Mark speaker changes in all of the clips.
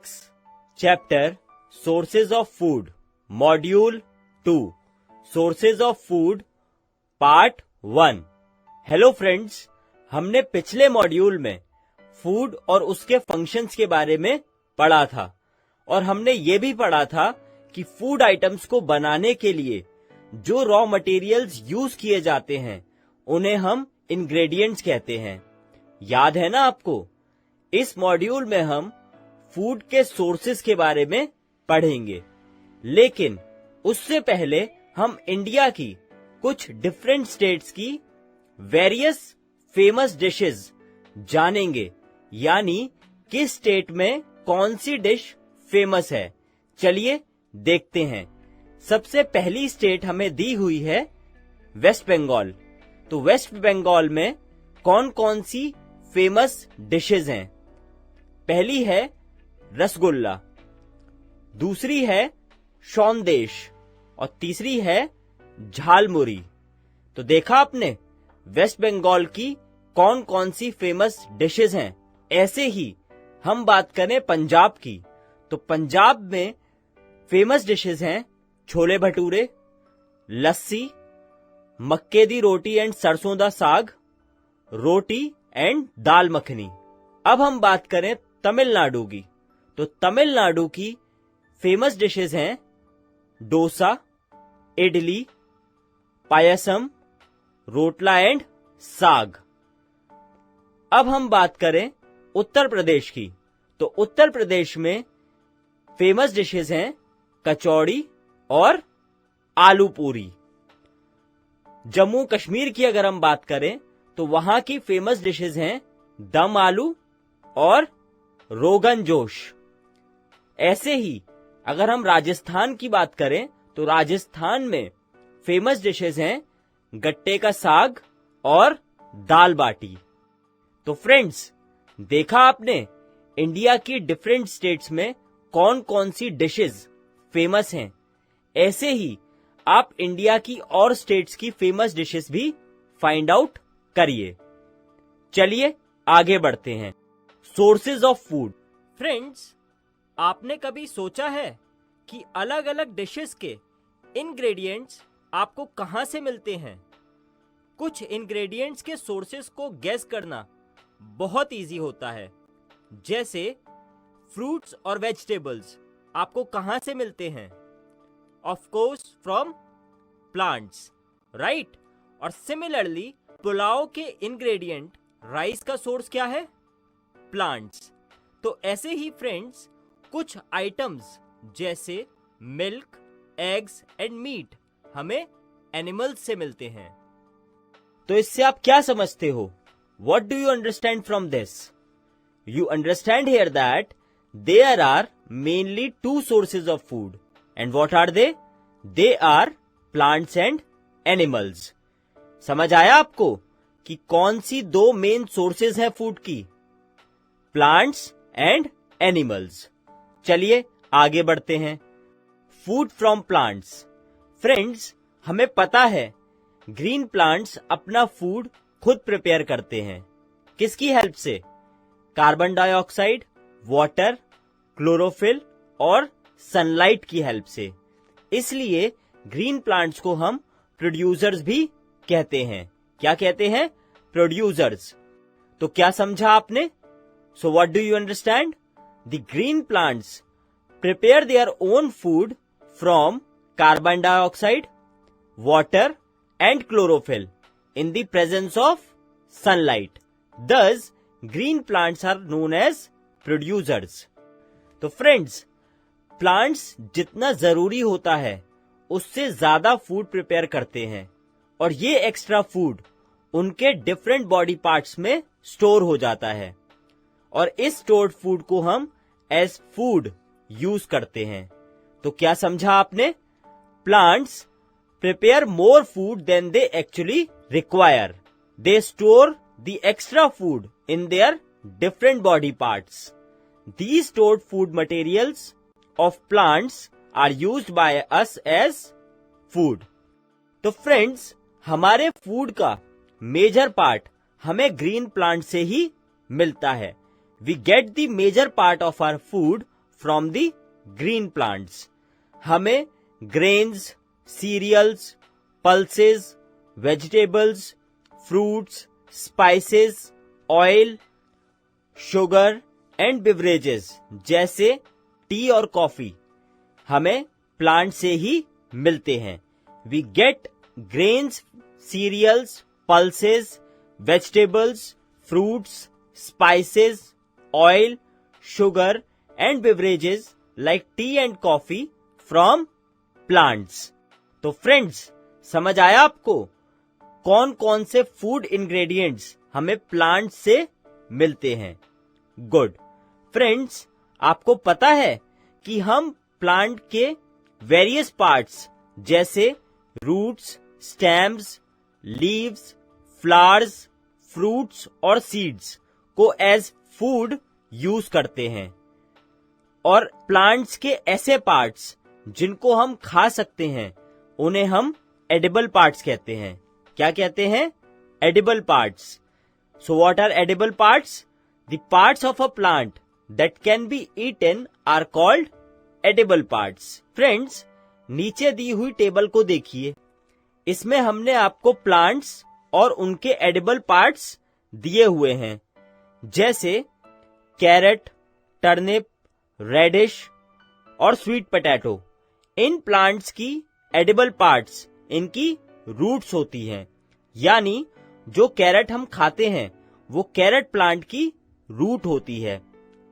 Speaker 1: Physics chapter sources of food module 2 sources of food part 1। Hello friends, हमने पिछले module में food और उसके फंक्शंस के बारे में पढ़ा था और हमने ये भी पढ़ा था कि फूड आइटम्स को बनाने के लिए जो रॉ मटेरियल्स यूज किए जाते हैं उन्हें हम इंग्रेडिएंट्स कहते हैं। याद है ना आपको? इस मॉड्यूल में हम फूड के सोर्सेज के बारे में पढ़ेंगे, लेकिन उससे पहले हम इंडिया की कुछ डिफरेंट स्टेट्स की वेरियस फेमस डिशेस जानेंगे, यानी किस स्टेट में कौन सी डिश फेमस है। चलिए देखते हैं। सबसे पहली स्टेट हमें दी हुई है वेस्ट बंगाल। तो वेस्ट बंगाल में कौन कौन सी फेमस डिशेस हैं? पहली है रसगुल्ला, दूसरी है शौंदेश और तीसरी है झालमुरी। तो देखा आपने वेस्ट बंगाल की कौन कौन सी फेमस डिशेस हैं। ऐसे ही हम बात करें पंजाब की, तो पंजाब में फेमस डिशेस हैं छोले भटूरे, लस्सी, मक्के दी रोटी एंड सरसों दा साग, रोटी एंड दाल मखनी। अब हम बात करें तमिलनाडु की, तो तमिलनाडु की फेमस डिशेस हैं डोसा, इडली, पायसम, रोटला एंड साग। अब हम बात करें उत्तर प्रदेश की, तो उत्तर प्रदेश में फेमस डिशेस हैं कचौड़ी और आलू पूरी। जम्मू कश्मीर की अगर हम बात करें तो वहां की फेमस डिशेस हैं दम आलू और रोगन जोश। ऐसे ही अगर हम राजस्थान की बात करें तो राजस्थान में फेमस डिशेस हैं गट्टे का साग और दाल बाटी। तो फ्रेंड्स, देखा आपने इंडिया की डिफरेंट स्टेट्स में कौन कौन सी डिशेस फेमस हैं। ऐसे ही आप इंडिया की और स्टेट्स की फेमस डिशेस भी फाइंड आउट करिए। चलिए आगे बढ़ते हैं। Sources of food. फ्रेंड्स, आपने कभी सोचा है कि अलग अलग डिशेस के इंग्रेडिएंट्स आपको कहां से मिलते हैं? कुछ इंग्रेडिएंट्स के सोर्सेज को गेस करना बहुत इजी होता है, जैसे फ्रूट्स और वेजिटेबल्स आपको कहां से मिलते हैं? Of course from plants, right? और सिमिलरली पुलाव के इंग्रेडिएंट राइस का सोर्स क्या है? प्लांट्स। तो ऐसे ही फ्रेंड्स, कुछ आइटम्स जैसे मिल्क, एग्स एंड मीट हमें एनिमल्स से मिलते हैं। तो इससे आप क्या समझते हो? What do you understand from this? You understand here that there are mainly two sources of food. And what are they? They are plants and animals. समझ आया आपको कि कौन सी दो मेन सोर्सेज है फूड की? Plants and animals. चलिए आगे बढ़ते हैं। Food from plants. फ्रेंड्स, हमें पता है ग्रीन प्लांट्स अपना फूड खुद प्रिपेयर करते हैं। किसकी हेल्प से? कार्बन डाइऑक्साइड, वाटर, क्लोरोफिल और सनलाइट की हेल्प से। इसलिए ग्रीन प्लांट्स को हम प्रोड्यूसर्स भी कहते हैं। क्या कहते हैं? प्रोड्यूसर्स। तो क्या समझा आपने? So what do you understand? The green plants prepare their own food from carbon dioxide, water and chlorophyll in the presence of sunlight. Thus, green plants are known as producers. तो friends, plants जितना जरूरी होता है उससे ज्यादा food prepare करते हैं और ये एक्स्ट्रा फूड उनके डिफरेंट बॉडी पार्ट्स में स्टोर हो जाता है और इस स्टोर्ड फूड को हम एज फूड यूज करते हैं। तो क्या समझा आपने? Plants prepare more food than they actually require. They store the extra food in their different body parts. These stored food materials of plants are used by us as food. तो friends, हमारे food का major part हमें green plant से ही मिलता है। We get the major part of our food from the green plants. हमें grains, cereals, pulses, vegetables, fruits, spices, oil, sugar and beverages जैसे tea और कॉफी हमें प्लांट से ही मिलते हैं। We get grains, cereals, pulses, vegetables, fruits, spices, oil, sugar and beverages like tea and coffee from plants. तो friends, समझ आया आपको कौन कौन से फूड इंग्रेडिएंट्स हमें प्लांट से मिलते हैं? गुड। फ्रेंड्स, आपको पता है कि हम प्लांट के वेरियस पार्ट्स जैसे roots, stems, leaves, flowers, fruits और सीड्स को एज फूड यूज करते हैं, और प्लांट्स के ऐसे पार्ट्स जिनको हम खा सकते हैं उन्हें हम एडिबल पार्ट्स कहते हैं। क्या कहते हैं? Edible parts. So what are edible parts? The parts of a plant that can be eaten are called edible parts. Friends, नीचे दी हुई टेबल को देखिए। इसमें हमने आपको प्लांट्स और उनके एडिबल पार्ट्स दिए हुए हैं, जैसे कैरेट, टर्निप, रेडिश और स्वीट पोटैटो। इन प्लांट्स की एडिबल पार्ट्स इनकी रूट्स होती हैं, यानी जो कैरेट हम खाते हैं वो कैरेट प्लांट की रूट होती है।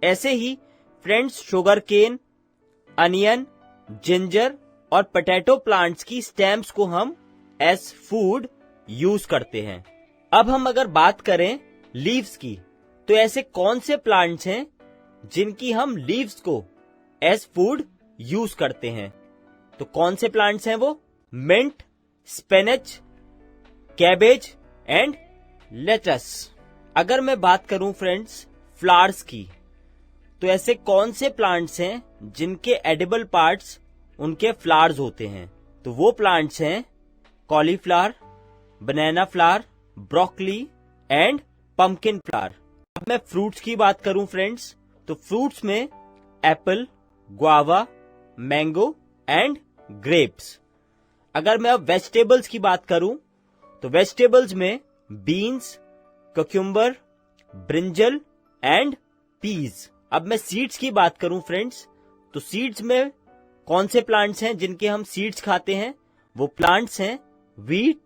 Speaker 1: ऐसे ही friends, sugar cane, onion, ginger और पोटैटो प्लांट्स की स्टेम्स को हम एज फूड यूज करते हैं। अब हम अगर बात करें लीव्स की, तो ऐसे कौन से प्लांट्स हैं जिनकी हम लीव्स को एज फूड यूज करते हैं? तो कौन से प्लांट्स हैं वो? Mint, spinach, cabbage and lettuce. अगर मैं बात करूं फ्रेंड्स फ्लावर्स की, तो ऐसे कौन से प्लांट्स हैं जिनके एडिबल पार्ट्स उनके फ्लावर्स होते हैं? तो वो प्लांट्स हैं cauliflower, banana flower, broccoli and pumpkin flower. अब मैं फ्रूट्स की बात करूं फ्रेंड्स, तो फ्रूट्स में Apple, guava, mango and grapes. अगर मैं अब वेजिटेबल्स की बात करूं, तो वेजिटेबल्स में beans, cucumber, brinjal and peas. अब मैं सीड्स की बात करूं फ्रेंड्स, तो सीड्स में कौन से प्लांट्स हैं जिनके हम सीड्स खाते हैं? वो प्लांट्स हैं wheat,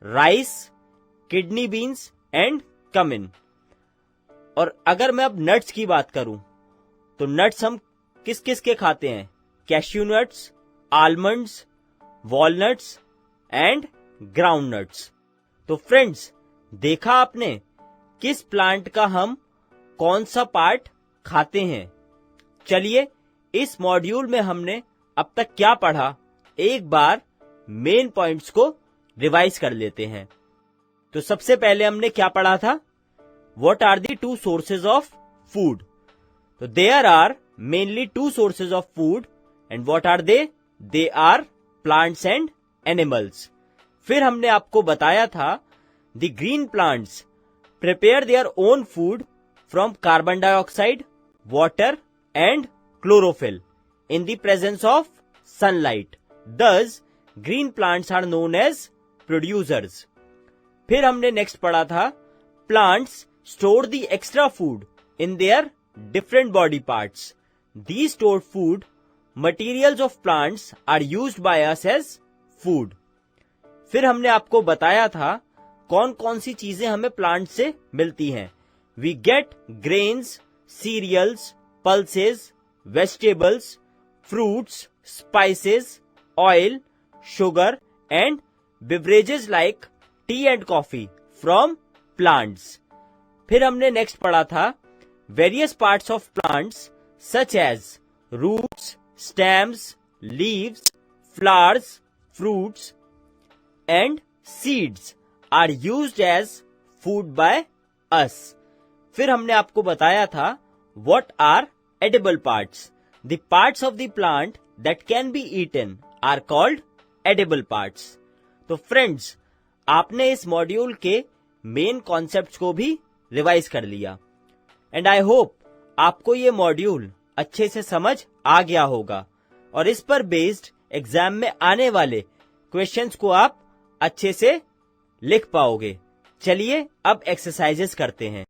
Speaker 1: rice, kidney beans and cumin. और अगर मैं अब नट्स की बात करूं, तो नट्स हम किस किस के खाते हैं? Cashew nuts, almonds, walnuts and ground nuts. तो फ्रेंड्स, देखा आपने किस प्लांट का हम कौन सा पार्ट खाते हैं। चलिए, इस मॉड्यूल में हमने अब तक क्या पढ़ा, एक बार मेन पॉइंट्स को रिवाइज कर लेते हैं। तो सबसे पहले हमने क्या पढ़ा था? What are the two sources of food? तो there are mainly two sources of food, and what are they? They are plants and animals. फिर हमने आपको बताया था the green plants prepare their own food from carbon dioxide, water and chlorophyll in the presence of sunlight. Thus, green plants are known as producers. फिर हमने next पढ़ा था plants store the extra food in their different body parts. These stored food materials of plants are used by us as food. फिर हमने आपको बताया था कौन कौन सी चीजें हमें प्लांट से मिलती हैं। We get grains, cereals, pulses, vegetables, fruits, spices, oil, sugar and beverages like tea and coffee from plants. फिर हमने नेक्स्ट पढ़ा था various parts of plants such as roots, stems, leaves, flowers, fruits and seeds are used as food by us. फिर हमने आपको बताया था what are edible parts. The parts of the plant that can be eaten are called edible parts. तो friends, आपने इस module के main concepts को भी रिवाइज कर लिया, एंड आई होप आपको ये मॉड्यूल अच्छे से समझ आ गया होगा और इस पर बेस्ड एग्जाम में आने वाले क्वेश्चंस को आप अच्छे से लिख पाओगे। चलिए अब एक्सरसाइजेस करते हैं।